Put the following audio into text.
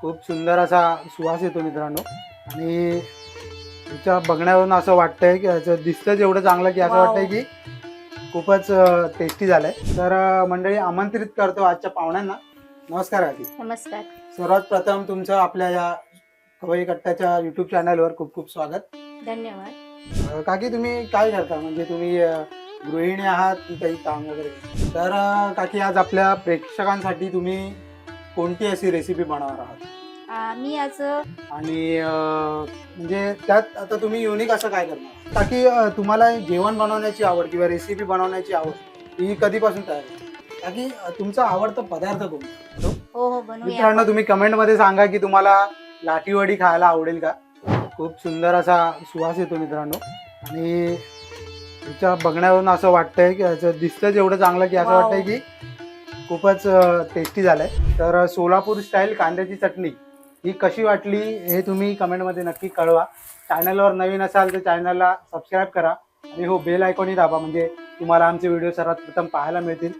खूप सुंदर असा सुवास येतो मित्रांनो. आणि तिच्या बघण्यावरून असं वाटतंय की याचं दिसतं जेवढं चांगलं की असं वाव. वाटतंय की खूपच टेस्टी झालंय. तर मंडळी आमंत्रित करतो आजच्या पाहुण्यांना. नमस्कार काकी. नमस्कार. सर्वात प्रथम तुमचं आपल्या या खवई कट्ट्याच्या युट्यूब चॅनलवर खूप खूप स्वागत. धन्यवाद. काकी तुम्ही काय करता, म्हणजे तुम्ही गृहिणी आहात की काही काम वगैरे? तर काकी आज आपल्या प्रेक्षकांसाठी तुम्ही कोणती अशी रेसिपी बनवणार आहात? मी आज आणि म्हणजे त्यात आता तुम्ही युनिक असं काय करणार ताकी तुम्हाला जेवण बनवण्याची आवड किंवा रेसिपी बनवण्याची आवड ही कधीपासून तयार झाली? ताकी तुमचा आवडता पदार्थ कोणता? हो बनवूया मित्रांनो आपण. तुम्ही कमेंटमध्ये सांगा की तुम्हाला लाटीवडी खायला आवडेल का. खूप सुंदर असा सुवास येतो मित्रांनो. आणि तिच्या बघण्यावरून असं वाटतंय की याचं दिसतं जेवढं चांगलं की असं वाव. वाटतंय की खूपच टेस्टी झालंय. तर सोलापूर स्टाईल कांद्याची चटणी ही कशी वाटली हे तुम्ही कमेंटमध्ये नक्की कळवा. चॅनलवर नवीन असाल तर चॅनलला सबस्क्राईब करा आणि हो बेल आयकॉनही दाबा, म्हणजे तुम्हाला आमचे व्हिडिओ सर्वात प्रथम पाहायला मिळतील.